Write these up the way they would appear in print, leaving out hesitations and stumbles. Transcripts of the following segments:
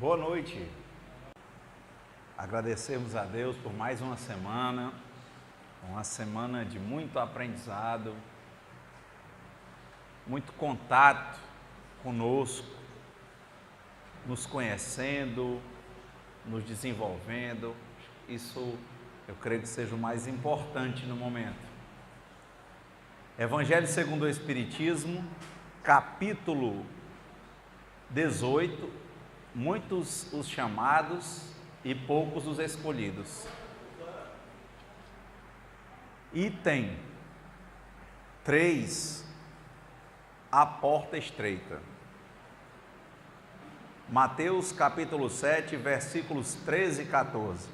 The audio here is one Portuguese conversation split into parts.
Boa noite. Agradecemos a Deus por mais uma semana de muito aprendizado, muito contato conosco, nos conhecendo, nos desenvolvendo. Isso eu creio que seja o mais importante no momento. Evangelho segundo o Espiritismo, capítulo 18, muitos os chamados e poucos os escolhidos. Item 3, a porta estreita. Mateus capítulo 7, versículos 13 e 14.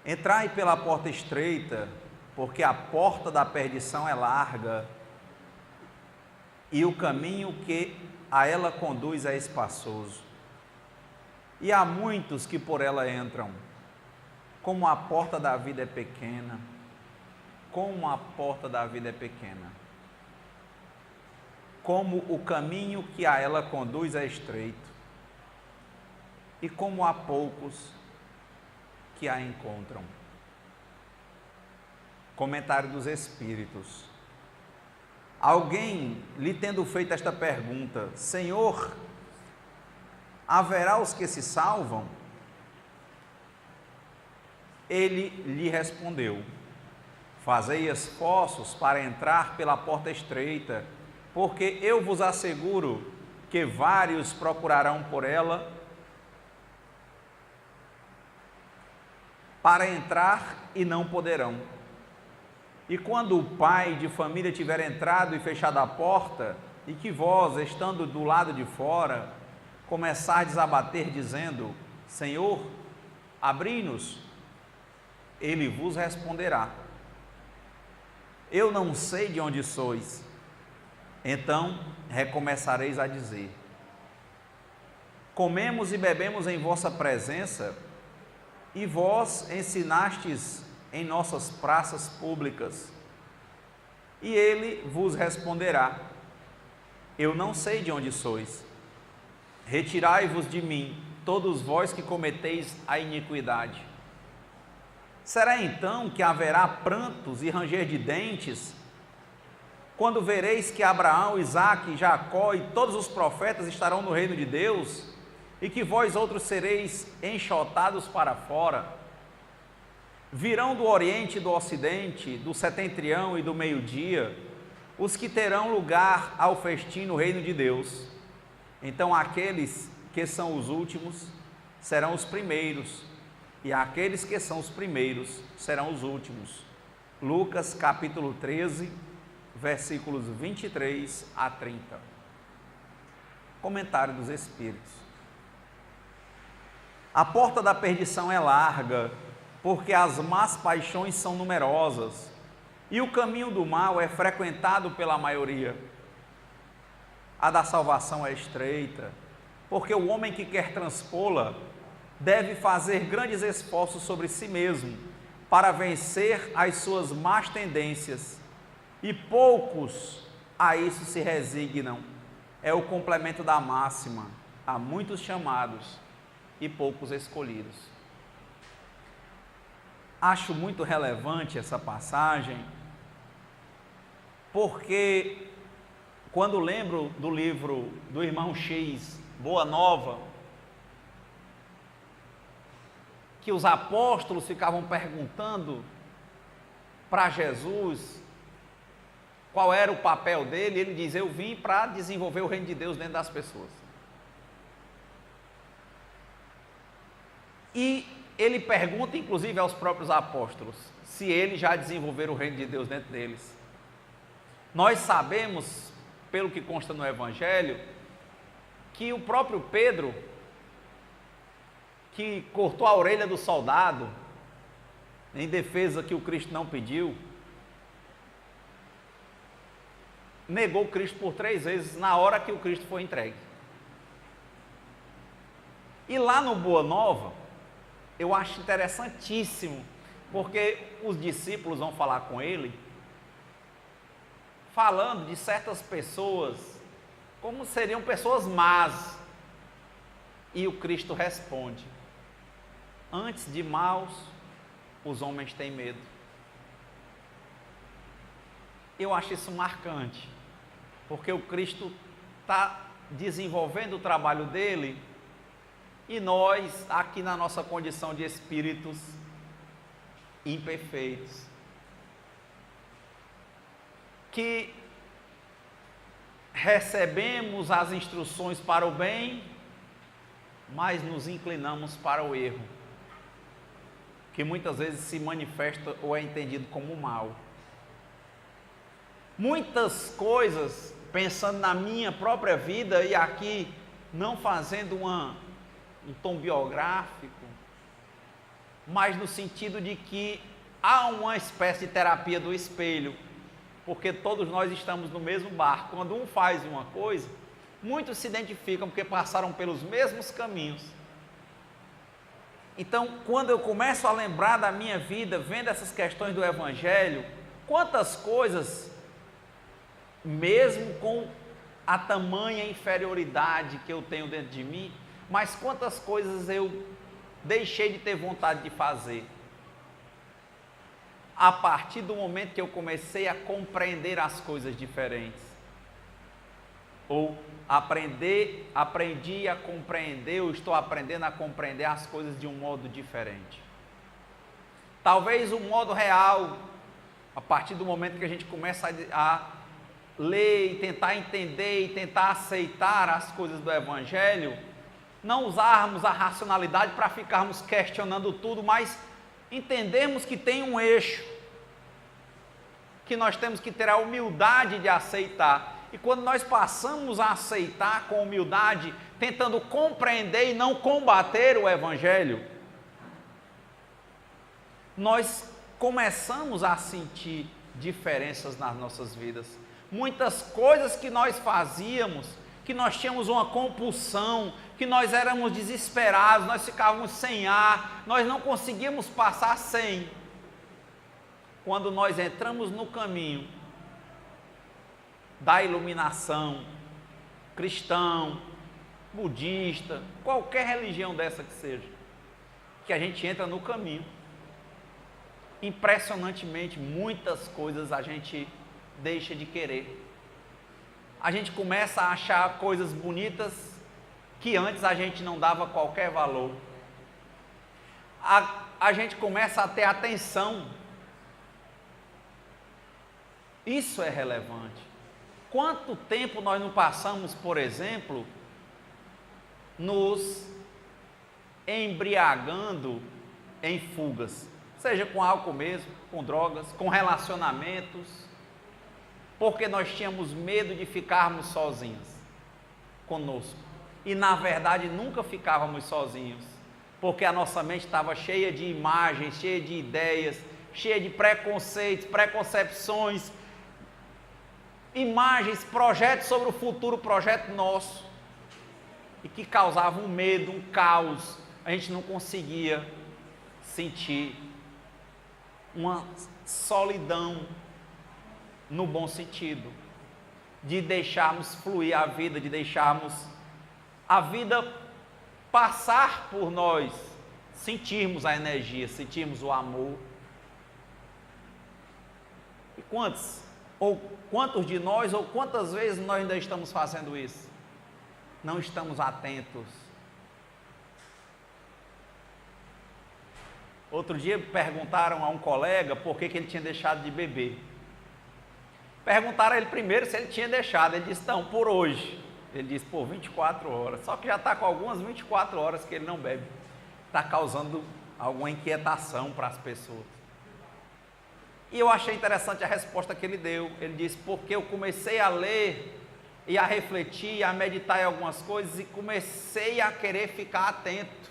Entrai pela porta estreita, porque a porta da perdição é larga, e o caminho que a ela conduz é espaçoso. E há muitos que por ela entram. Como a porta da vida é pequena, como a porta da vida é pequena. Como o caminho que a ela conduz é estreito, e como há poucos que a encontram. Comentário dos Espíritos. Alguém lhe tendo feito esta pergunta: Senhor, haverá os que se salvam? Ele lhe respondeu: fazei esforços para entrar pela porta estreita, porque eu vos asseguro que vários procurarão por ela para entrar e não poderão. E quando o pai de família tiver entrado e fechado a porta, e que vós, estando do lado de fora, começardes a bater, dizendo: Senhor, abri-nos, ele vos responderá: eu não sei de onde sois. Então recomeçareis a dizer: comemos e bebemos em vossa presença, e vós ensinastes em nossas praças públicas. E ele vos responderá: eu não sei de onde sois. Retirai-vos de mim, todos vós que cometeis a iniquidade. Será então que haverá prantos e ranger de dentes, quando vereis que Abraão, Isaque, Jacó e todos os profetas estarão no reino de Deus, e que vós outros sereis enxotados para fora? Virão do Oriente e do Ocidente, do setentrião e do meio-dia, os que terão lugar ao festim no reino de Deus. Então aqueles que são os últimos serão os primeiros, e aqueles que são os primeiros serão os últimos. Lucas capítulo 13, versículos 23 a 30. Comentário dos Espíritos. A porta da perdição é larga, porque as más paixões são numerosas, e o caminho do mal é frequentado pela maioria. A da salvação é estreita, porque o homem que quer transpô-la deve fazer grandes esforços sobre si mesmo para vencer as suas más tendências, e poucos a isso se resignam. É o complemento da máxima: há muitos chamados e poucos escolhidos. Acho muito relevante essa passagem, porque quando lembro do livro do irmão X, Boa Nova, que os apóstolos ficavam perguntando para Jesus qual era o papel dele, ele diz: eu vim para desenvolver o reino de Deus dentro das pessoas. E ele pergunta, inclusive, aos próprios apóstolos, se eles já desenvolveram o reino de Deus dentro deles. Nós sabemos, pelo que consta no Evangelho, que o próprio Pedro, que cortou a orelha do soldado, em defesa que o Cristo não pediu, negou Cristo por 3 vezes na hora que o Cristo foi entregue. E lá no Boa Nova, eu acho interessantíssimo, porque os discípulos vão falar com ele, falando de certas pessoas, como seriam pessoas más, E o Cristo responde: antes de maus, os homens têm medo. Eu acho isso marcante, porque o Cristo está desenvolvendo o trabalho dele e nós, aqui na nossa condição de espíritos imperfeitos, que recebemos as instruções para o bem, mas nos inclinamos para o erro, que muitas vezes se manifesta ou é entendido como mal. Muitas coisas, pensando na minha própria vida, e aqui não fazendo um tom biográfico, mas no sentido de que há uma espécie de terapia do espelho, porque todos nós estamos no mesmo barco. Quando um faz uma coisa, muitos se identificam porque passaram pelos mesmos caminhos. Então, quando eu começo a lembrar da minha vida, vendo essas questões do Evangelho, quantas coisas, mesmo com a tamanha inferioridade que eu tenho dentro de mim, mas quantas coisas eu deixei de ter vontade de fazer, a partir do momento que eu comecei a compreender as coisas diferentes, ou aprendi a compreender, ou estou aprendendo a compreender as coisas de um modo diferente. Talvez o modo real, a partir do momento que a gente começa a ler e tentar entender e tentar aceitar as coisas do Evangelho, não usarmos a racionalidade para ficarmos questionando tudo, mas entendermos que tem um eixo, que nós temos que ter a humildade de aceitar. E quando nós passamos a aceitar com humildade, tentando compreender e não combater o Evangelho, nós começamos a sentir diferenças nas nossas vidas. Muitas coisas que nós fazíamos, que nós tínhamos uma compulsão, que nós éramos desesperados, nós ficávamos sem ar, nós não conseguíamos passar sem. Quando nós entramos no caminho da iluminação, cristão, budista, qualquer religião dessa que seja, que a gente entra no caminho, impressionantemente muitas coisas a gente deixa de querer. A gente começa a achar coisas bonitas que antes a gente não dava qualquer valor. A gente começa a ter atenção. Isso é relevante. Quanto tempo nós não passamos, por exemplo, nos embriagando em fugas, seja com álcool mesmo, com drogas, com relacionamentos, porque nós tínhamos medo de ficarmos sozinhos conosco. E na verdade nunca ficávamos sozinhos, porque a nossa mente estava cheia de imagens, cheia de ideias, cheia de preconceitos, preconcepções, imagens, projetos sobre o futuro, projeto nosso, e que causavam um medo, um caos. A gente não conseguia sentir uma solidão no bom sentido, de deixarmos fluir a vida, de deixarmos a vida passar por nós, sentirmos a energia, sentirmos o amor. E quantos de nós, ou quantas vezes nós ainda estamos fazendo isso? Não estamos atentos. Outro dia perguntaram a um colega por que ele tinha deixado de beber. Perguntaram a ele primeiro se ele tinha deixado. Ele disse: não, por hoje. Ele disse: por 24 horas. Só que já está com algumas 24 horas que ele não bebe. Está causando alguma inquietação para as pessoas. E eu achei interessante a resposta que ele deu. Ele disse: porque eu comecei a ler e a refletir, a meditar em algumas coisas, e comecei a querer ficar atento.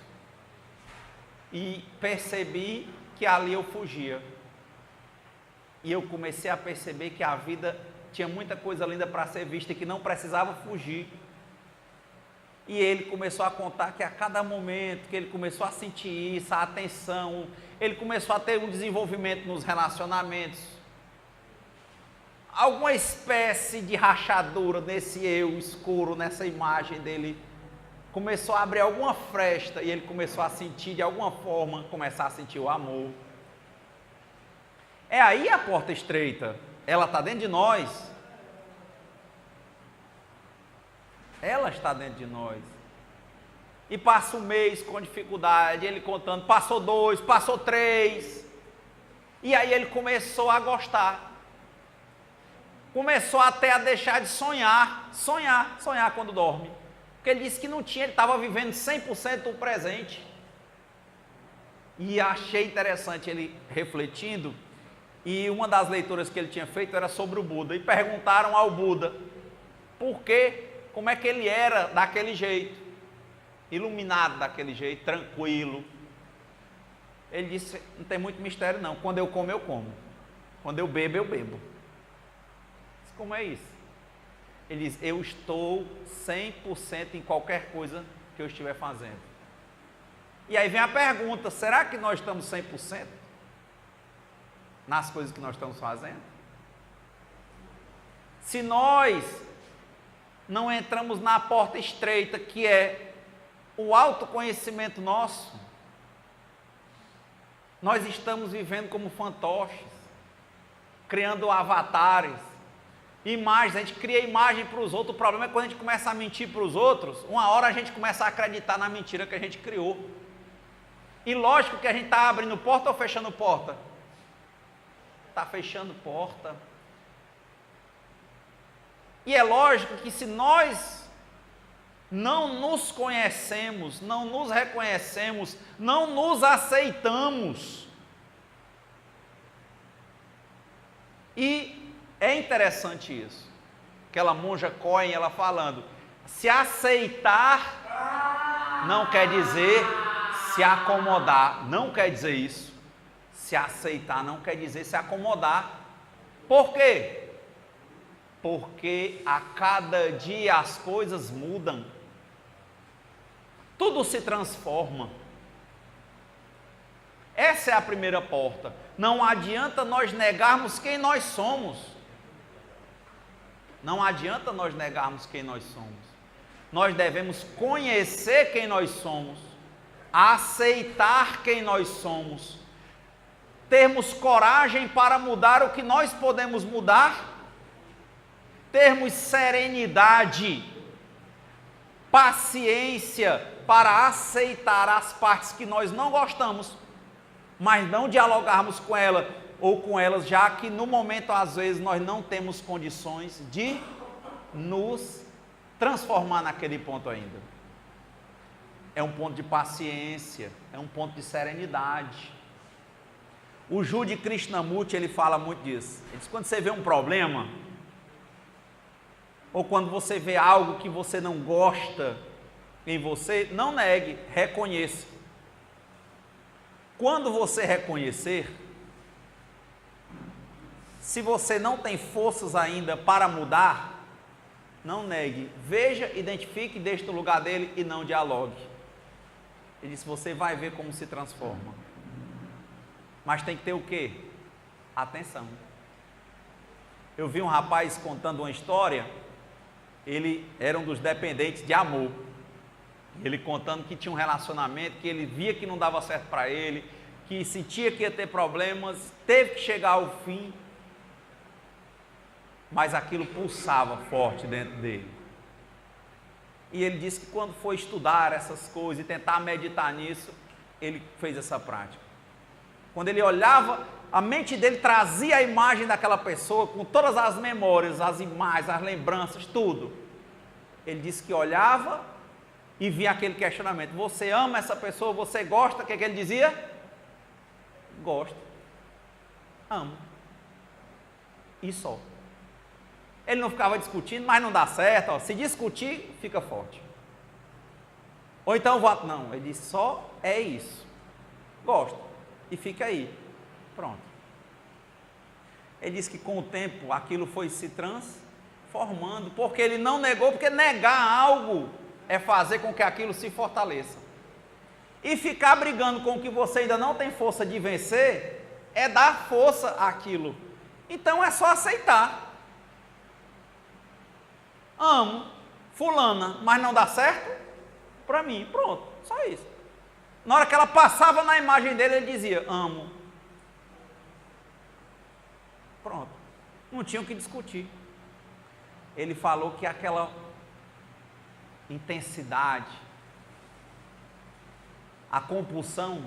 E percebi que ali eu fugia. E eu comecei a perceber que a vida tinha muita coisa linda para ser vista e que não precisava fugir. E ele começou a contar que a cada momento que ele começou a sentir isso, a atenção, ele começou a ter um desenvolvimento nos relacionamentos, alguma espécie de rachadura nesse eu escuro, nessa imagem dele começou a abrir alguma fresta e ele começou a sentir de alguma forma, começar a sentir o amor. É aí a porta estreita, ela está dentro de nós. Ela está dentro de nós. E passa um mês com dificuldade, ele contando, passou 2, passou 3. E aí ele começou a gostar. Começou até a deixar de sonhar quando dorme. Porque ele disse que não tinha, ele estava vivendo 100% o presente. E achei interessante ele refletindo, e uma das leituras que ele tinha feito era sobre o Buda, e perguntaram ao Buda, por quê, como é que ele era daquele jeito, iluminado daquele jeito, tranquilo. Ele disse, não tem muito mistério não, quando eu como, eu como. Quando eu bebo, eu bebo. Disse, como é isso? Ele diz, eu estou 100% em qualquer coisa que eu estiver fazendo. E aí vem a pergunta, será que nós estamos 100% nas coisas que nós estamos fazendo? Se nós não entramos na porta estreita, que é o autoconhecimento nosso, nós estamos vivendo como fantoches, criando avatares, imagens, a gente cria imagem para os outros. O problema é quando a gente começa a mentir para os outros, uma hora a gente começa a acreditar na mentira que a gente criou. E lógico que a gente está abrindo porta ou fechando porta? Está fechando porta. E é lógico que se nós não nos conhecemos, não nos reconhecemos, não nos aceitamos, e é interessante isso, aquela monja Cohen, ela falando, se aceitar não quer dizer se acomodar, não quer dizer isso. Se aceitar não quer dizer se acomodar. Por quê? Porque a cada dia as coisas mudam. Tudo se transforma. Essa é a primeira porta. Não adianta nós negarmos quem nós somos. Não adianta nós negarmos quem nós somos. Nós devemos conhecer quem nós somos, aceitar quem nós somos, termos coragem para mudar o que nós podemos mudar, termos serenidade, paciência para aceitar as partes que nós não gostamos, mas não dialogarmos com ela ou com elas, já que no momento às vezes nós não temos condições de nos transformar naquele ponto ainda. É um ponto de paciência, é um ponto de serenidade. O Jude Krishnamurti, ele fala muito disso. Ele diz, quando você vê um problema, ou quando você vê algo que você não gosta em você, não negue, reconheça. Quando você reconhecer, se você não tem forças ainda para mudar, não negue, veja, identifique, deixe no lugar dele e não dialogue. Ele disse, você vai ver como se transforma. Mas tem que ter o quê? Atenção. Eu vi um rapaz contando uma história, ele era um dos dependentes de amor. Ele contando que tinha um relacionamento, que ele via que não dava certo para ele, que sentia que ia ter problemas, teve que chegar ao fim, mas aquilo pulsava forte dentro dele. E ele disse que quando foi estudar essas coisas e tentar meditar nisso, ele fez essa prática. Quando ele olhava, a mente dele trazia a imagem daquela pessoa, com todas as memórias, as imagens, as lembranças, tudo. Ele disse que olhava e via aquele questionamento, você ama essa pessoa, você gosta? O que é que ele dizia? Gosto, amo, e só. Ele não ficava discutindo, mas não dá certo, ó. Se discutir, fica forte. Ou então voto, não, ele disse, só é isso, gosto, e fica aí, pronto. Ele disse que com o tempo aquilo foi se transformando, porque ele não negou, porque negar algo é fazer com que aquilo se fortaleça. E ficar brigando com o que você ainda não tem força de vencer, é dar força àquilo. Então é só aceitar. Amo fulana, mas não dá certo? para mim, pronto, só isso. Na hora que ela passava na imagem dele, ele dizia, amo. Pronto, não tinha o que discutir. Ele falou que aquela intensidade, a compulsão,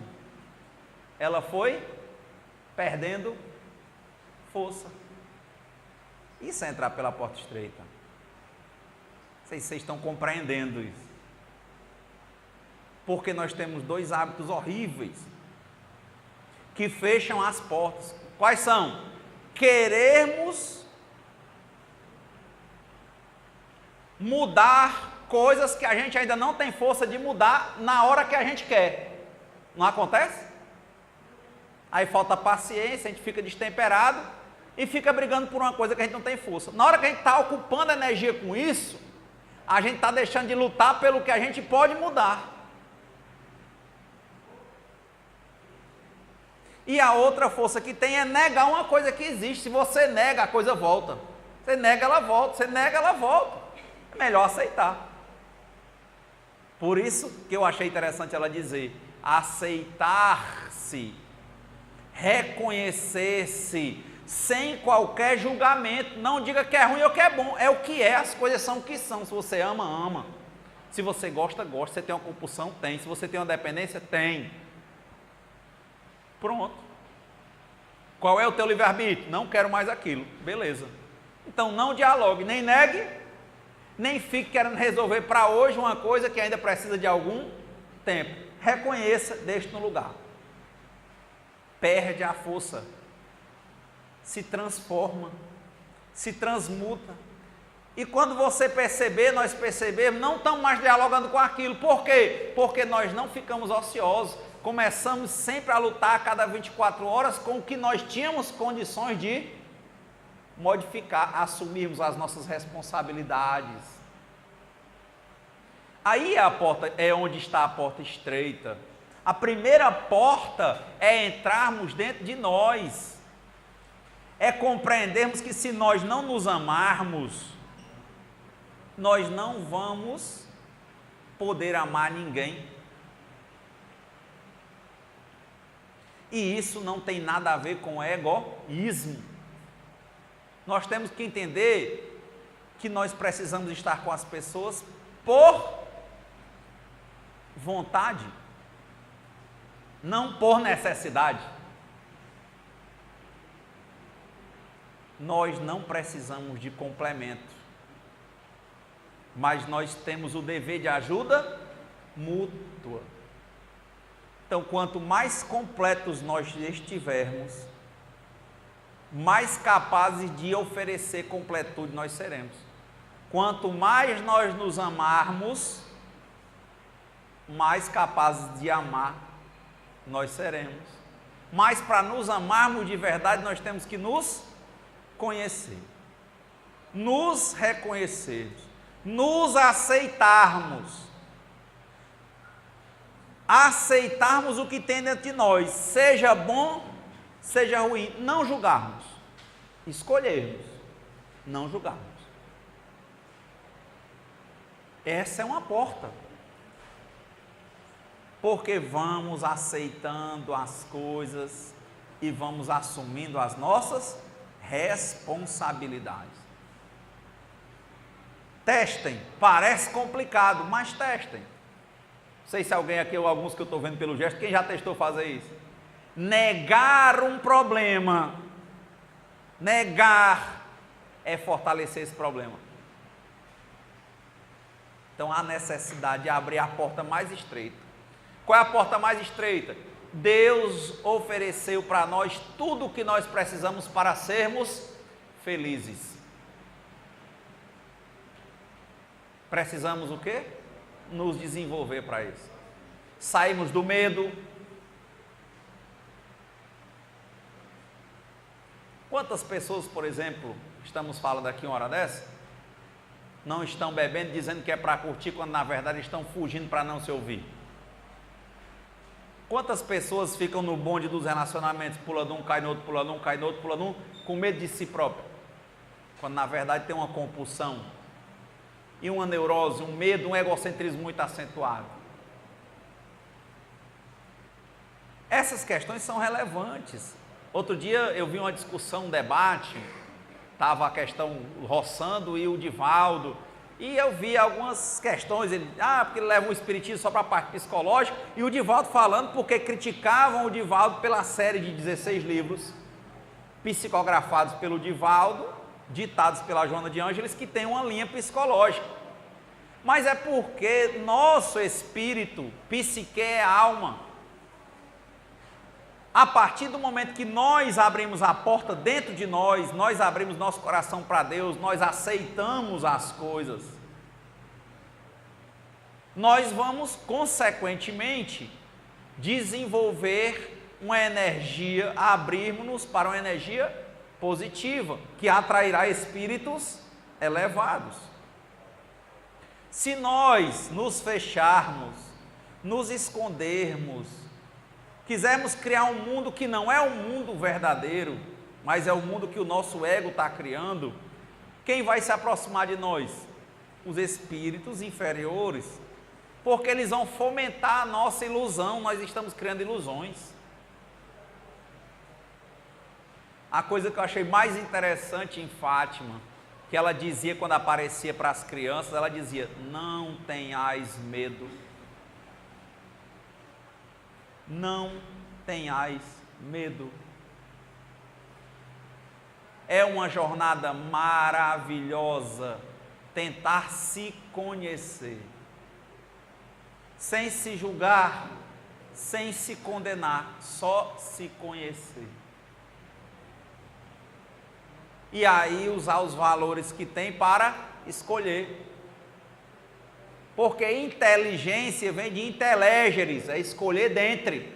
ela foi perdendo força. Isso é entrar pela porta estreita. Não sei se vocês estão compreendendo isso. Porque nós temos dois hábitos horríveis que fecham as portas. Quais são? Querermos mudar coisas que a gente ainda não tem força de mudar na hora que a gente quer. Não acontece? Aí falta paciência, a gente fica destemperado e fica brigando por uma coisa que a gente não tem força. Na hora que a gente está ocupando energia com isso, a gente está deixando de lutar pelo que a gente pode mudar. E a outra força que tem é negar uma coisa que existe. Se você nega, a coisa volta. Você nega, ela volta. Você nega, ela volta. É melhor aceitar. Por isso que eu achei interessante ela dizer, aceitar-se, reconhecer-se, sem qualquer julgamento. Não diga que é ruim ou que é bom. É o que é, as coisas são o que são. Se você ama, ama. Se você gosta, gosta. Se você tem uma compulsão, tem. Se você tem uma dependência, tem. Pronto. Qual é o teu livre-arbítrio? Não quero mais aquilo. Beleza. Então não dialogue, nem negue, nem fique querendo resolver para hoje uma coisa que ainda precisa de algum tempo. Reconheça, deixe no lugar. Perde a força. Se transforma. Se transmuta. E quando você perceber, nós percebemos, não estamos mais dialogando com aquilo. Por quê? Porque nós não ficamos ociosos. Começamos sempre a lutar a cada 24 horas com o que nós tínhamos condições de modificar, assumirmos as nossas responsabilidades. Aí é onde está a porta estreita. A primeira porta é entrarmos dentro de nós. É compreendermos que se nós não nos amarmos, nós não vamos poder amar ninguém. E isso não tem nada a ver com egoísmo. Nós temos que entender que nós precisamos estar com as pessoas por vontade, não por necessidade. Nós não precisamos de complemento, mas nós temos o dever de ajuda mútua. Então, quanto mais completos nós estivermos, mais capazes de oferecer completude nós seremos. Quanto mais nós nos amarmos, mais capazes de amar nós seremos. Mas para nos amarmos de verdade, nós temos que nos conhecer, nos reconhecermos, nos aceitarmos. Aceitarmos o que tem dentro de nós, seja bom, seja ruim, não julgarmos, escolhermos, não julgarmos. Essa é uma porta, porque vamos aceitando as coisas e vamos assumindo as nossas responsabilidades. Testem, parece complicado, mas testem. Não sei se alguém aqui ou alguns que eu estou vendo pelo gesto, quem já testou fazer isso? Negar um problema, negar é fortalecer esse problema. Então há necessidade de abrir a porta mais estreita. Qual é a porta mais estreita? Deus ofereceu para nós tudo o que nós precisamos para sermos felizes. Precisamos o quê? Nos desenvolver para isso. Saímos do medo. Quantas pessoas, por exemplo, estamos falando aqui uma hora dessa, não estão bebendo dizendo que é para curtir, quando na verdade estão fugindo para não se ouvir? Quantas pessoas ficam no bonde dos relacionamentos, pula de um, cai no outro, pula de um, cai no outro, pula de um, com medo de si próprio, quando na verdade tem uma compulsão e uma neurose, um medo, um egocentrismo muito acentuado. Essas questões são relevantes. Outro dia eu vi uma discussão, um debate, estava a questão Rossando e o Divaldo, e eu vi algumas questões, porque ele leva o espiritismo só para a parte psicológica, e o Divaldo falando porque criticavam o Divaldo pela série de 16 livros, psicografados pelo Divaldo, ditados pela Joana de Ângeles, que tem uma linha psicológica. Mas é porque nosso espírito, psique é alma. A partir do momento que nós abrimos a porta dentro de nós abrimos nosso coração para Deus, nós aceitamos as coisas, nós vamos, consequentemente, desenvolver uma energia, abrirmos-nos para uma energia positiva, que atrairá espíritos elevados. Se nós nos fecharmos, nos escondermos, quisermos criar um mundo que não é o mundo verdadeiro, mas é o mundo que o nosso ego está criando, quem vai se aproximar de nós? Os espíritos inferiores, porque eles vão fomentar a nossa ilusão, nós estamos criando ilusões. A coisa que eu achei mais interessante em Fátima, que ela dizia quando aparecia para as crianças, ela dizia: não tenhais medo. Não tenhais medo. É uma jornada maravilhosa tentar se conhecer, sem se julgar, sem se condenar, só se conhecer. E aí usar os valores que tem para escolher. Porque inteligência vem de intelegeres, é escolher dentre.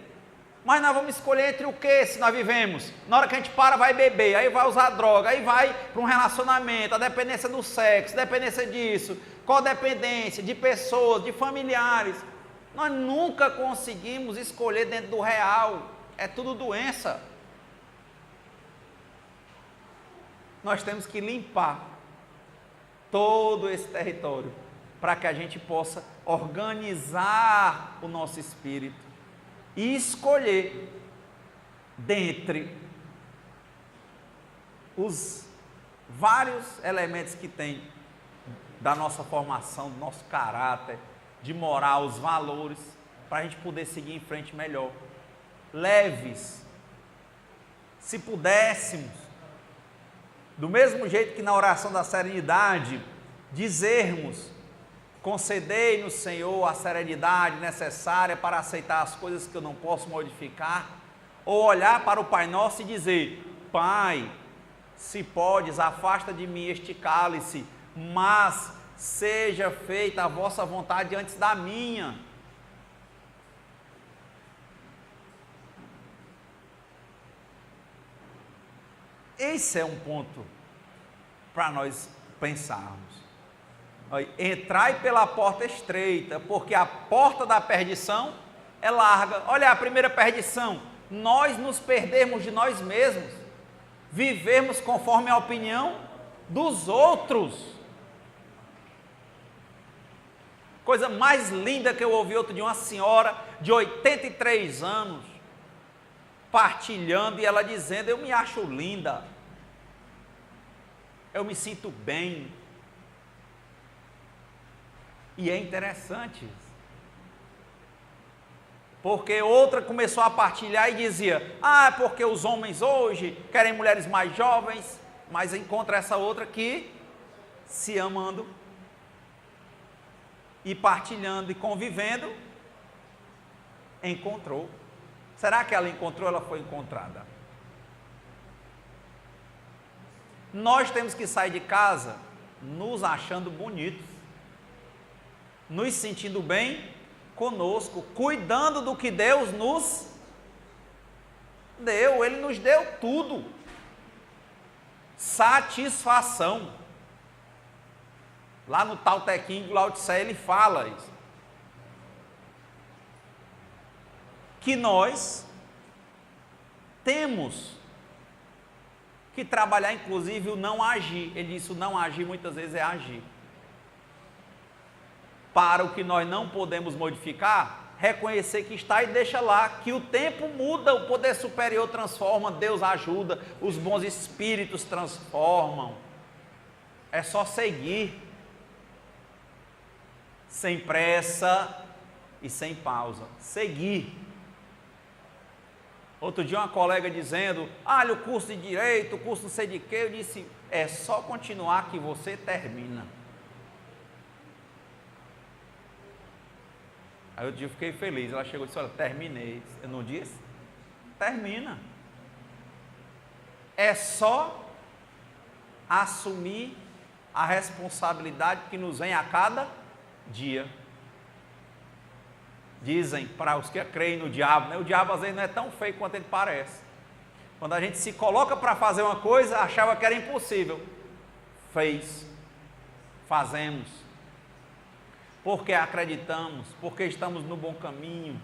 Mas nós vamos escolher entre o que se nós vivemos? Na hora que a gente para, vai beber, aí vai usar droga, aí vai para um relacionamento, a dependência do sexo, dependência disso, codependência de pessoas, de familiares. Nós nunca conseguimos escolher dentro do real, é tudo doença. Nós temos que limpar todo esse território, para que a gente possa organizar o nosso espírito e escolher dentre os vários elementos que tem da nossa formação, do nosso caráter, de moral, os valores, para a gente poder seguir em frente melhor. Leves, se pudéssemos, do mesmo jeito que na oração da serenidade, dizermos: concedei-nos, Senhor, a serenidade necessária para aceitar as coisas que eu não posso modificar, ou olhar para o Pai Nosso e dizer: Pai, se podes, afasta de mim este cálice, mas seja feita a vossa vontade antes da minha. Esse é um ponto para nós pensarmos. Entrai pela porta estreita, porque a porta da perdição é larga. Olha a primeira perdição: nós nos perdermos de nós mesmos, vivermos conforme a opinião dos outros. Coisa mais linda que eu ouvi outro dia, uma senhora de 83 anos, partilhando, e ela dizendo: eu me acho linda, eu me sinto bem. E é interessante isso, porque outra começou a partilhar e dizia: porque os homens hoje querem mulheres mais jovens, mas encontra essa outra que, se amando e partilhando e convivendo, encontrou. Será que ela encontrou? Ela foi encontrada. Nós temos que sair de casa nos achando bonitos, nos sentindo bem conosco, cuidando do que Deus nos deu. Ele nos deu tudo. Satisfação. Lá no Tao Te Ching do Lao Tse, ele fala isso, que nós temos que trabalhar, inclusive, o não agir. Ele disse: o não agir muitas vezes é agir. para o que nós não podemos modificar, reconhecer que está e deixa lá, que o tempo muda, o poder superior transforma, Deus ajuda, os bons espíritos transformam. É só seguir, sem pressa e sem pausa. Seguir. Outro dia uma colega dizendo, olha o curso de Direito, o curso não sei de quê, eu disse, é só continuar que você termina. Aí eu fiquei feliz, ela chegou e disse, olha, terminei. Eu não disse? Termina. É só assumir a responsabilidade que nos vem a cada dia. Dizem para os que creem no diabo, né? O diabo às vezes não é tão feio quanto ele parece. Quando a gente se coloca para fazer uma coisa, achava que era impossível. Fez. Fazemos. Porque acreditamos, porque estamos no bom caminho.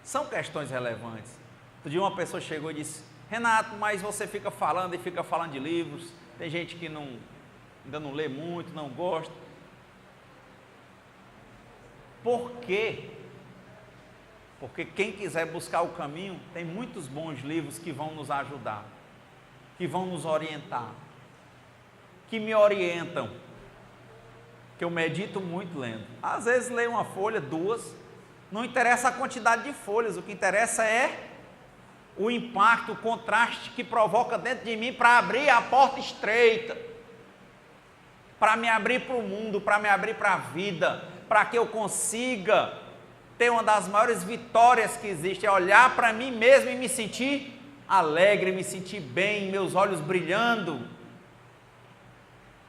São questões relevantes. Outro dia uma pessoa chegou e disse, Renato, mas você fica falando e fica falando de livros, tem gente que ainda não lê muito, não gosta. Por quê? Porque quem quiser buscar o caminho, tem muitos bons livros que vão nos ajudar, que vão nos orientar, que me orientam, que eu medito muito lendo. Às vezes leio uma folha, duas, não interessa a quantidade de folhas, o que interessa é o impacto, o contraste que provoca dentro de mim para abrir a porta estreita, para me abrir para o mundo, para me abrir para a vida, para que eu consiga ter uma das maiores vitórias que existe, é olhar para mim mesmo e me sentir alegre, me sentir bem, meus olhos brilhando,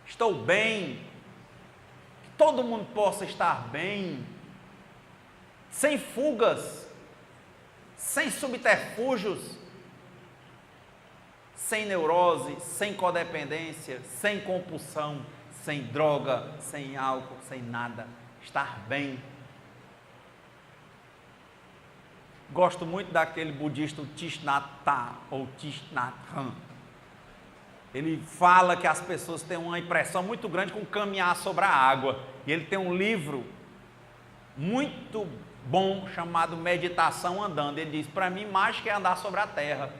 estou bem, que todo mundo possa estar bem, sem fugas, sem subterfúgios, sem neurose, sem codependência, sem compulsão, sem droga, sem álcool, sem nada, estar bem. Gosto muito daquele budista Thich Nhat Hanh, ou Thich Nhat Hanh. Ele fala que as pessoas têm uma impressão muito grande com caminhar sobre a água. E ele tem um livro muito bom chamado Meditação Andando. Ele diz, para mim, mágica é andar sobre a terra.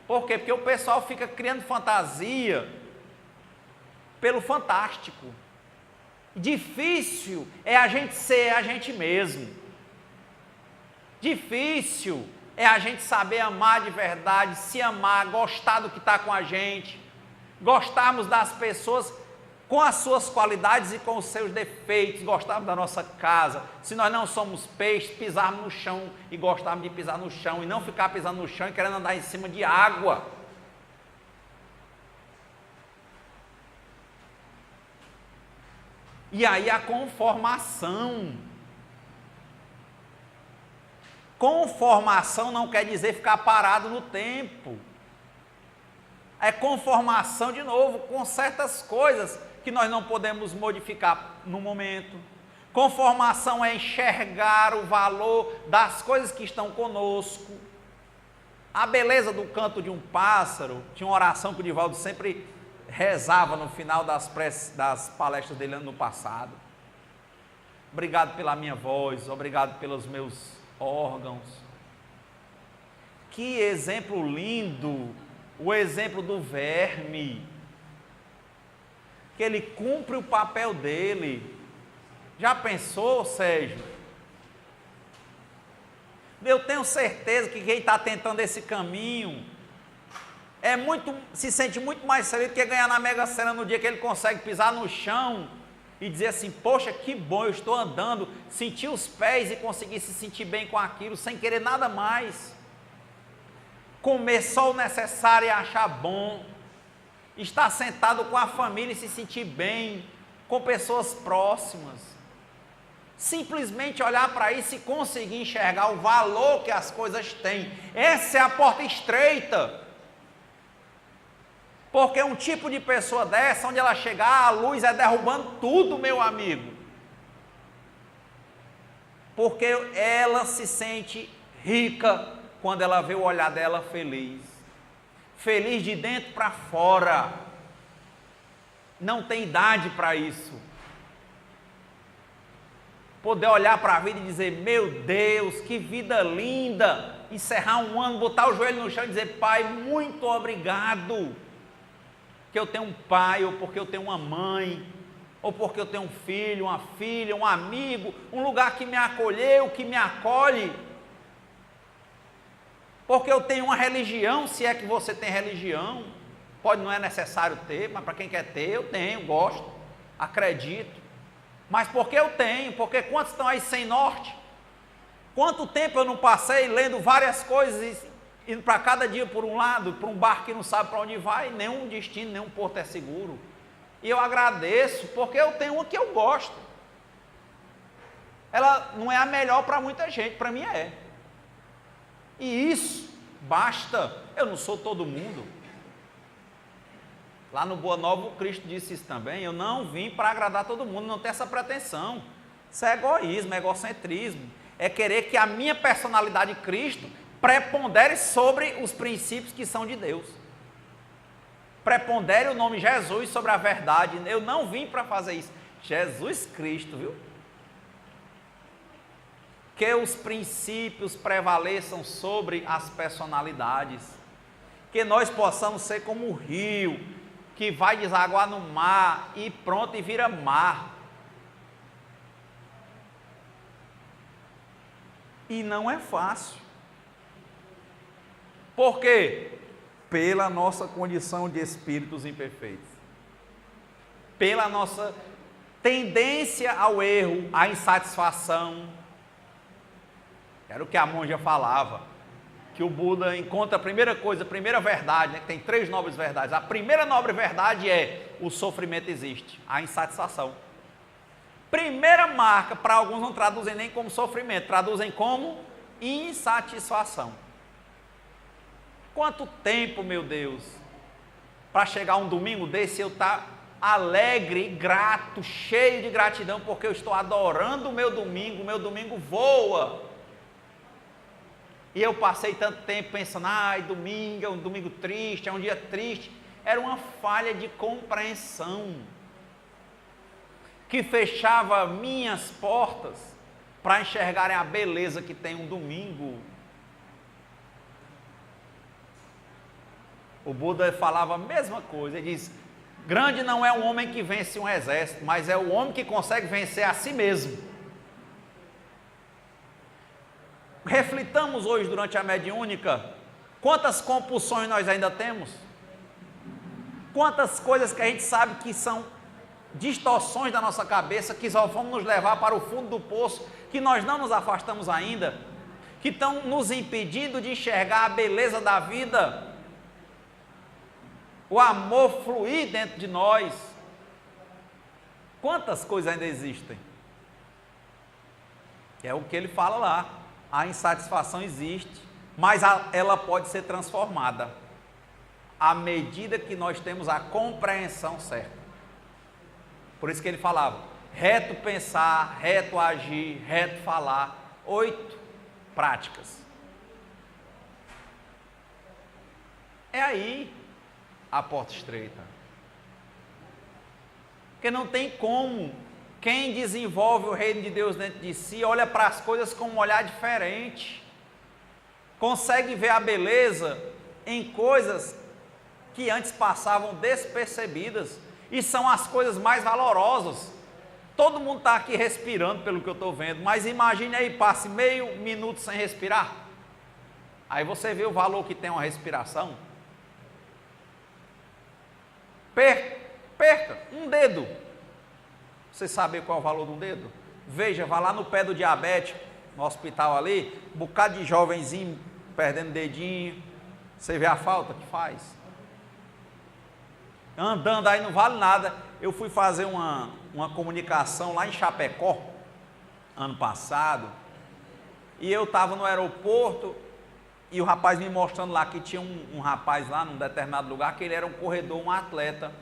Por quê? Porque o pessoal fica criando fantasia pelo fantástico. Difícil é a gente ser a gente mesmo. Difícil é a gente saber amar de verdade, se amar, gostar do que está com a gente, gostarmos das pessoas com as suas qualidades e com os seus defeitos, gostarmos da nossa casa. Se nós não somos peixes, pisarmos no chão e gostarmos de pisar no chão e não ficar pisando no chão e querendo andar em cima de água. E aí a conformação. Conformação não quer dizer ficar parado no tempo. É conformação, de novo, com certas coisas que nós não podemos modificar no momento. Conformação é enxergar o valor das coisas que estão conosco. A beleza do canto de um pássaro. Tinha uma oração que o Divaldo sempre rezava no final das palestras dele ano passado. Obrigado pela minha voz, obrigado pelos meus órgãos. Que exemplo lindo, o exemplo do verme, que ele cumpre o papel dele. Já pensou, Sérgio? Eu tenho certeza que quem está tentando esse caminho se sente muito mais feliz do que ganhar na Mega Sena no dia que ele consegue pisar no chão e dizer assim, poxa, que bom, eu estou andando, sentir os pés e conseguir se sentir bem com aquilo, sem querer nada mais. Comer só o necessário e achar bom. Estar sentado com a família e se sentir bem, com pessoas próximas. Simplesmente olhar para isso e conseguir enxergar o valor que as coisas têm. Essa é a porta estreita. Porque um tipo de pessoa dessa, onde ela chegar, a luz é derrubando tudo, meu amigo. Porque ela se sente rica quando ela vê o olhar dela feliz. Feliz de dentro para fora. Não tem idade para isso. poder olhar para a vida e dizer: meu Deus, que vida linda, encerrar um ano, botar o joelho no chão e dizer: Pai, muito obrigado, que eu tenho um pai, ou porque eu tenho uma mãe, ou porque eu tenho um filho, uma filha, um amigo, um lugar que me acolheu, que me acolhe, porque eu tenho uma religião, se é que você tem religião, não é necessário ter, mas para quem quer ter, eu tenho, gosto, acredito, mas porque eu tenho, porque quantos estão aí sem norte? Quanto tempo eu não passei lendo várias coisas, indo para cada dia por um lado, para um barco que não sabe para onde vai, nenhum destino, nenhum porto é seguro, e eu agradeço, porque eu tenho uma que eu gosto, ela não é a melhor para muita gente, para mim é, e isso basta. Eu não sou todo mundo. Lá no Boa Nova o Cristo disse isso também: eu não vim para agradar todo mundo, não tem essa pretensão, isso é egoísmo, é egocentrismo, é querer que a minha personalidade de Cristo prepondere sobre os princípios que são de Deus, prepondere o nome Jesus sobre a verdade. Eu não vim para fazer isso, Jesus Cristo, viu? Que os princípios prevaleçam sobre as personalidades, que nós possamos ser como o rio, que vai desaguar no mar e pronto, e vira mar. E não é fácil. Por quê? Pela nossa condição de espíritos imperfeitos, pela nossa tendência ao erro, à insatisfação. Era o que a monja falava, que o Buda encontra a primeira coisa, a primeira verdade, né, que tem 3 nobres verdades. A primeira nobre verdade é: o sofrimento existe, a insatisfação. Primeira marca, para alguns não traduzem nem como sofrimento, traduzem como insatisfação. Quanto tempo, meu Deus, para chegar um domingo desse eu estar alegre, grato, cheio de gratidão, porque eu estou adorando o meu domingo voa. E eu passei tanto tempo pensando: ai, domingo é um domingo triste, é um dia triste. Era uma falha de compreensão que fechava minhas portas para enxergarem a beleza que tem um domingo. O Buda falava a mesma coisa, ele diz: grande não é um homem que vence um exército, mas é o homem que consegue vencer a si mesmo. Reflitamos hoje durante a mediúnica, quantas compulsões nós ainda temos, quantas coisas que a gente sabe que são distorções da nossa cabeça, que só vão nos levar para o fundo do poço, que nós não nos afastamos ainda, que estão nos impedindo de enxergar a beleza da vida, o amor fluir dentro de nós. Quantas coisas ainda existem? É o que ele fala lá: a insatisfação existe, mas ela pode ser transformada à medida que nós temos a compreensão certa. Por isso que ele falava: reto pensar, reto agir, reto falar, 8 práticas. É aí a porta estreita. Porque não tem como. Quem desenvolve o reino de Deus dentro de si, olha para as coisas com um olhar diferente, consegue ver a beleza em coisas que antes passavam despercebidas, e são as coisas mais valorosas. Todo mundo está aqui respirando pelo que eu estou vendo, mas imagine aí, passe meio minuto sem respirar, aí você vê o valor que tem uma respiração. Perca um dedo, você sabe qual é o valor de um dedo? Veja, vá lá no pé do diabético, no hospital ali, um bocado de jovenzinho perdendo dedinho, você vê a falta que faz. Andando aí não vale nada. Eu fui fazer uma comunicação lá em Chapecó, ano passado, e eu estava no aeroporto, e o rapaz me mostrando lá que tinha um rapaz lá num determinado lugar, que ele era um corredor, um atleta,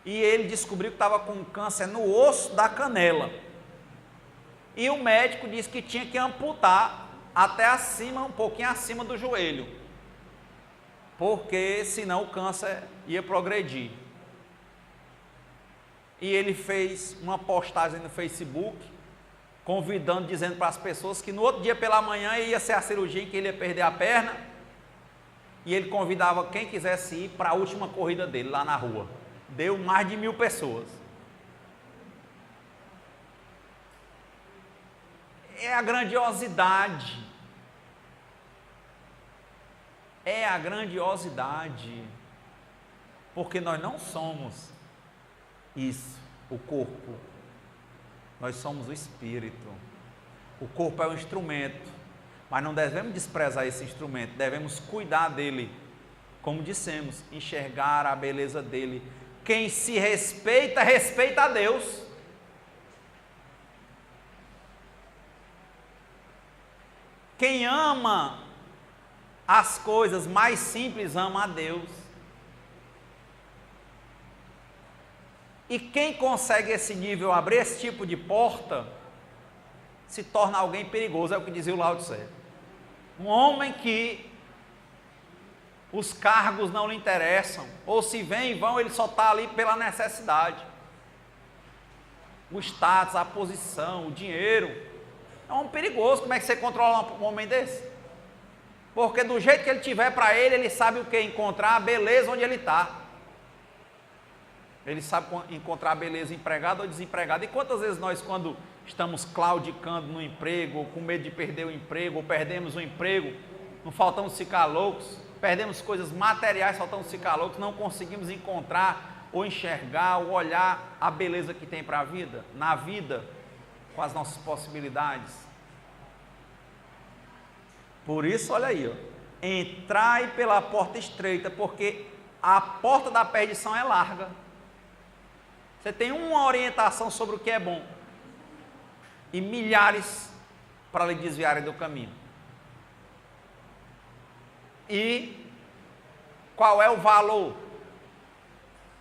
e ele descobriu que estava com câncer no osso da canela, e o médico disse que tinha que amputar até acima, um pouquinho acima do joelho, porque senão o câncer ia progredir. E ele fez uma postagem no Facebook, convidando, dizendo para as pessoas que no outro dia pela manhã ia ser a cirurgia em que ele ia perder a perna, e ele convidava quem quisesse ir para a última corrida dele lá na rua. Deu mais de 1000 pessoas. É a grandiosidade. É a grandiosidade. Porque nós não somos isso, o corpo. Nós somos o espírito. O corpo é um instrumento, mas não devemos desprezar esse instrumento, devemos cuidar dele. Como dissemos, enxergar a beleza dele. Quem se respeita, respeita a Deus. Quem ama as coisas mais simples, ama a Deus. E quem consegue esse nível, abrir esse tipo de porta, se torna alguém perigoso, é o que dizia o Lao Tse. Um homem que os cargos não lhe interessam, ou se vem e vão, ele só está ali pela necessidade. O status, a posição, o dinheiro. É um homem perigoso. Como é que você controla um homem desse? Porque do jeito que ele tiver para ele, ele sabe o que? Encontrar a beleza onde ele está. Ele sabe encontrar a beleza empregado ou desempregado. E quantas vezes nós, quando estamos claudicando no emprego, ou com medo de perder o emprego, ou perdemos o emprego, não faltamos ficar loucos, perdemos coisas materiais, faltamos ficar loucos, não conseguimos encontrar, ou enxergar, ou olhar a beleza que tem para a vida, na vida, com as nossas possibilidades. Por isso, olha aí, ó, entrai pela porta estreita, porque a porta da perdição é larga. Você tem uma orientação sobre o que é bom e milhares para lhe desviarem do caminho. E qual é o valor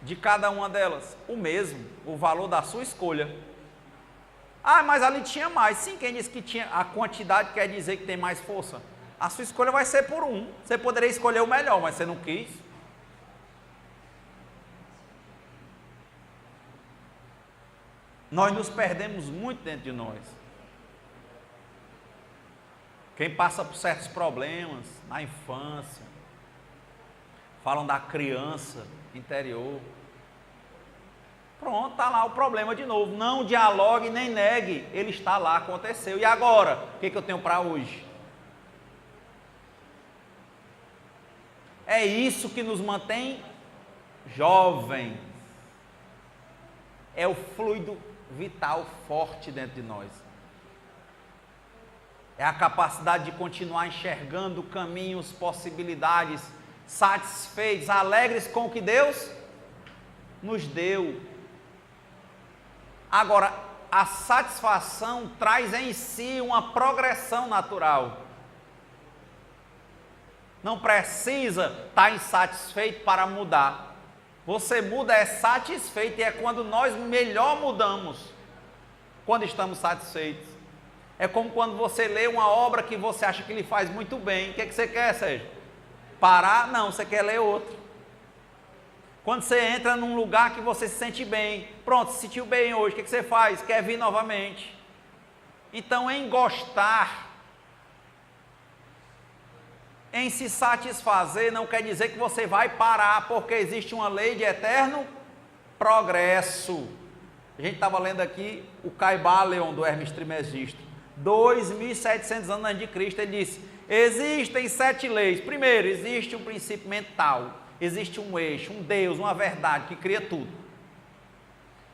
de cada uma delas? O mesmo, o valor da sua escolha. Ah, mas ali tinha mais. Sim, quem disse que tinha, a quantidade quer dizer que tem mais força. A sua escolha vai ser por um. Você poderia escolher o melhor, mas você não quis. Nós nos perdemos muito dentro de nós. Quem passa por certos problemas na infância, falam da criança interior. Pronto, está lá o problema de novo. Não dialogue nem negue, ele está lá, aconteceu. E agora? O que eu tenho para hoje? É isso que nos mantém jovens. É o fluido vital forte dentro de nós. É a capacidade de continuar enxergando caminhos, possibilidades, satisfeitos, alegres com o que Deus nos deu. Agora, a satisfação traz em si uma progressão natural. Não precisa estar insatisfeito para mudar. Você muda, é satisfeito, e é quando nós melhor mudamos, quando estamos satisfeitos. É como quando você lê uma obra que você acha que lhe faz muito bem. O que você quer, Sérgio? Parar? Não, você quer ler outro. Quando você entra num lugar que você se sente bem, pronto, se sentiu bem hoje, o que você faz? Quer vir novamente. Então, em gostar, em se satisfazer, não quer dizer que você vai parar, porque existe uma lei de eterno progresso. A gente estava lendo aqui o Caibalion do Hermes Trismegisto, 2700 anos antes de Cristo. Ele disse: existem 7 leis. Primeiro, existe um princípio mental, existe um eixo, um Deus, uma verdade que cria tudo.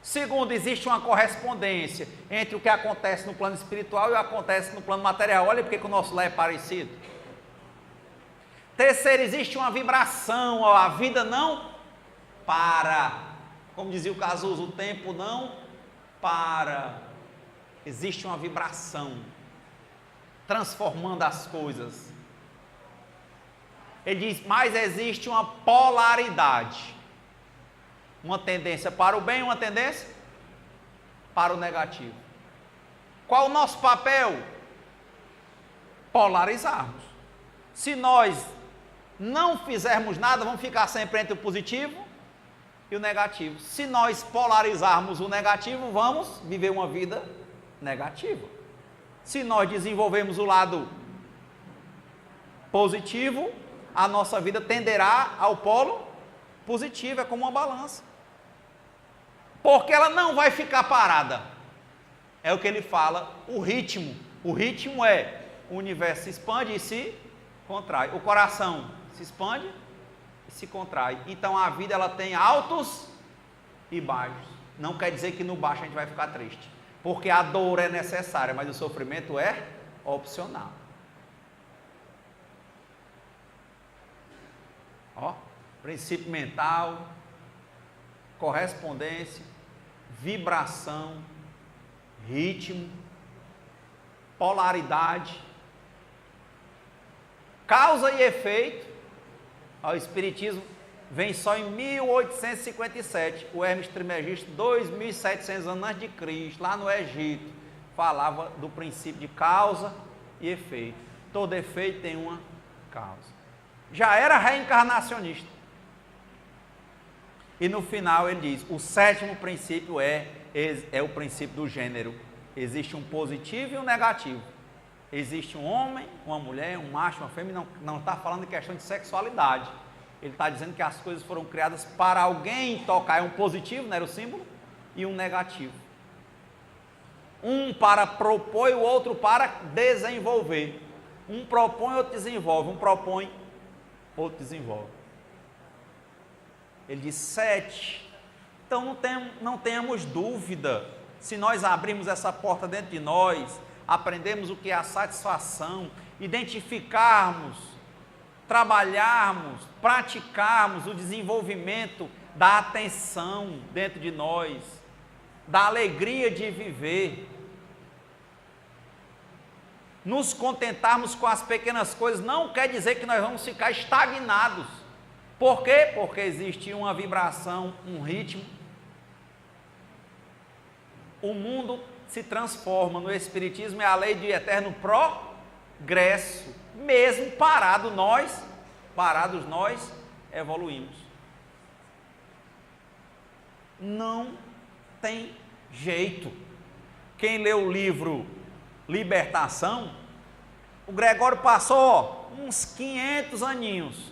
Segundo, existe uma correspondência entre o que acontece no plano espiritual e o que acontece no plano material. Olha porque que o nosso lar é parecido. Terceiro, existe uma vibração, a vida não para. Como dizia o Cazuza, o tempo não para. Existe uma vibração transformando as coisas. Ele diz, mas existe uma polaridade. Uma tendência para o bem e uma tendência para o negativo. Qual o nosso papel? Polarizarmos. Se nós não fizermos nada, vamos ficar sempre entre o positivo e o negativo. Se nós polarizarmos o negativo, vamos viver uma vida negativa. Se nós desenvolvermos o lado positivo, a nossa vida tenderá ao polo positivo, é como uma balança. Porque ela não vai ficar parada. É o que ele fala, o ritmo. O ritmo é, o universo se expande e se contrai. O coração se expande e se contrai. Então a vida ela tem altos e baixos. Não quer dizer que no baixo a gente vai ficar triste. Porque a dor é necessária, mas o sofrimento é opcional. Ó, princípio mental, correspondência, vibração, ritmo, polaridade, causa e efeito. O Espiritismo vem só em 1857. O Hermes Trismegisto, 2.700 anos antes de Cristo, lá no Egito, falava do princípio de causa e efeito. Todo efeito tem uma causa. Já era reencarnacionista. E no final ele diz, o sétimo princípio é o princípio do gênero. Existe um positivo e um negativo. Existe um homem, uma mulher, um macho, uma fêmea. Não está falando de questão de sexualidade. Ele está dizendo que as coisas foram criadas para alguém tocar. É um positivo, não era o símbolo? E um negativo. Um para propor e o outro para desenvolver. Um propõe, outro desenvolve. Um propõe, outro desenvolve. Ele diz 7. Então não tenhamos dúvida. Se nós abrirmos essa porta dentro de nós, aprendemos o que é a satisfação, identificarmos, trabalharmos, praticarmos o desenvolvimento da atenção dentro de nós, da alegria de viver, nos contentarmos com as pequenas coisas, não quer dizer que nós vamos ficar estagnados. Por quê? Porque existe uma vibração, um ritmo. O mundo se transforma, no Espiritismo é a lei de eterno progresso. Mesmo parados nós evoluímos. Não tem jeito. Quem lê o livro Libertação, o Gregório passou uns 500 aninhos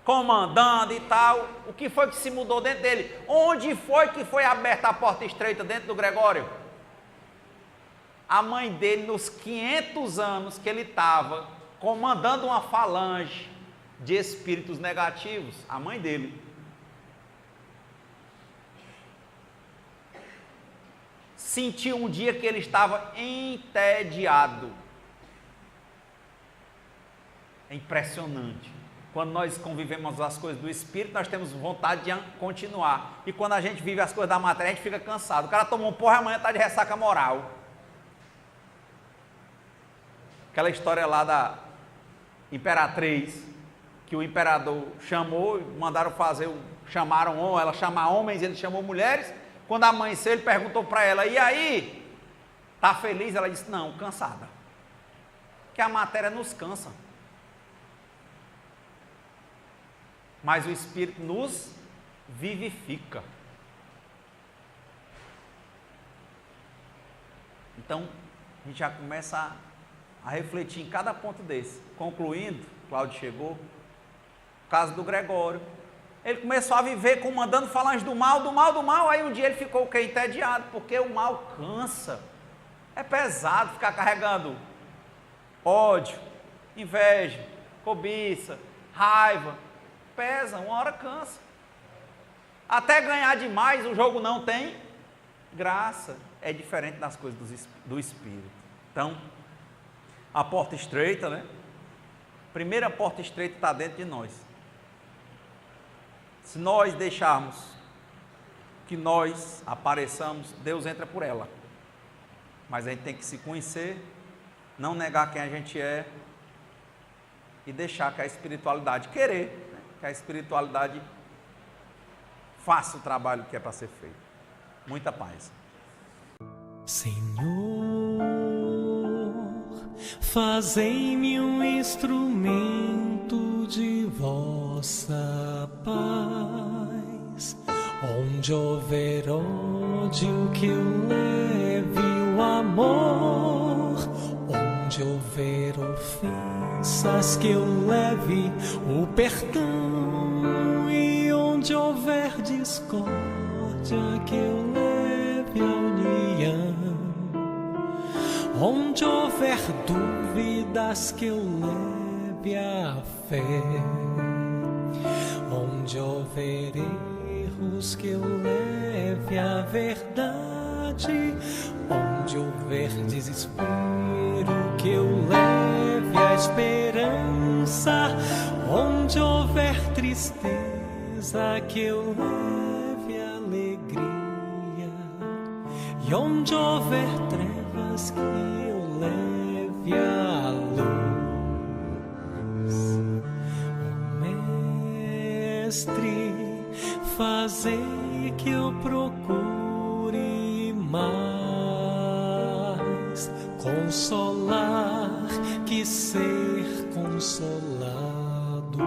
comandando e tal. O que foi que se mudou dentro dele? Onde foi que foi aberta a porta estreita dentro do Gregório? A mãe dele, nos 500 anos que ele estava comandando uma falange de espíritos negativos, a mãe dele sentiu um dia que ele estava entediado. É impressionante. Quando nós convivemos as coisas do espírito, nós temos vontade de continuar. E quando a gente vive as coisas da matéria, a gente fica cansado. O cara tomou um porra e amanhã está de ressaca moral. Aquela história lá da imperatriz, que o imperador chamou, mandaram fazer, chamaram ela chamar homens, ele chamou mulheres. Quando amanheceu, ele perguntou para ela, e aí? Está feliz? Ela disse, não, cansada. Que a matéria nos cansa. Mas o Espírito nos vivifica. Então, a gente já começa a refletir em cada ponto desse. Concluindo, Cláudio chegou, o caso do Gregório. Ele começou a viver comandando falange do mal, aí um dia ele ficou o quê? Entediado, porque o mal cansa. É pesado ficar carregando ódio, inveja, cobiça, raiva. Pesa, uma hora cansa. Até ganhar demais, o jogo não tem graça. É diferente das coisas do Espírito. Então, a porta estreita, né? Primeira porta estreita está dentro de nós. Se nós deixarmos que nós apareçamos, Deus entra por ela. Mas a gente tem que se conhecer, não negar quem a gente é e deixar que a espiritualidade querer, né? Que a espiritualidade faça o trabalho que é para ser feito. Muita paz. Senhor, fazei-me um instrumento de vossa paz. Onde houver ódio, que eu leve o amor. Onde houver ofensas, que eu leve o perdão, e onde houver discórdia, que eu leve a união. Onde houver dúvidas, que eu leve a fé. Onde houver erros, que eu leve a verdade. Onde houver desespero, que eu leve a esperança. Onde houver tristeza, que eu leve a alegria. E onde houver trevas, que eu leve a luz. Oh, Mestre, fazei que eu procure mais consolar que ser consolado,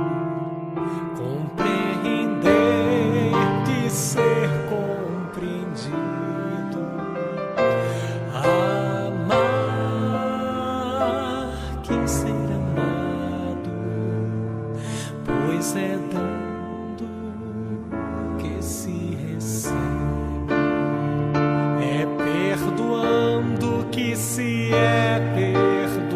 compreender que ser compreendido, amar que ser amado, pois é dando que se recebe, é perdoando que se é perdoado,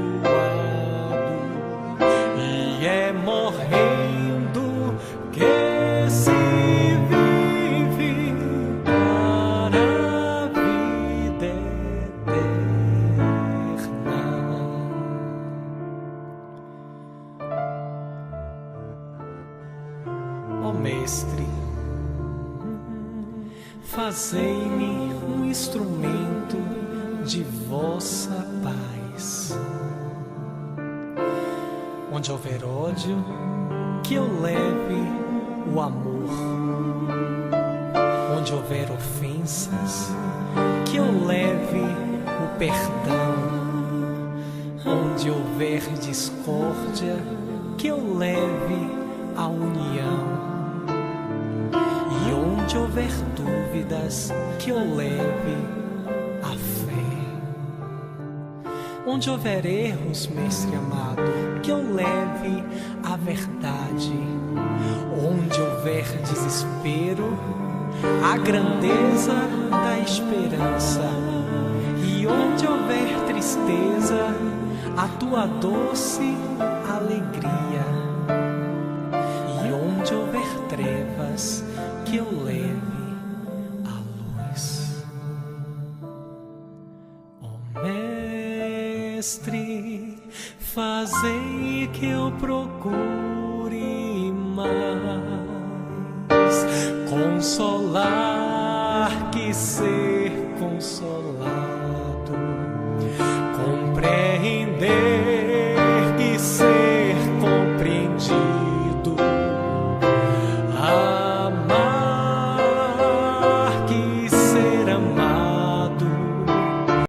e é morrendo que se vive para a vida eterna. Ó Mestre, fazei-me um instrumento de vossa paz. Onde houver ódio, que eu leve o amor. Onde houver ofensas, que eu leve o perdão. Onde houver discórdia, que eu leve a união. E onde houver dúvidas, que eu leve a fé. Onde houver erros, Mestre amado, que eu leve a verdade. Onde houver desespero, a grandeza da esperança. E onde houver tristeza, a tua doce alegria. E onde houver trevas, que eu leve a luz. Ó Mestre, fazei que eu procure mais consolar que ser consolado,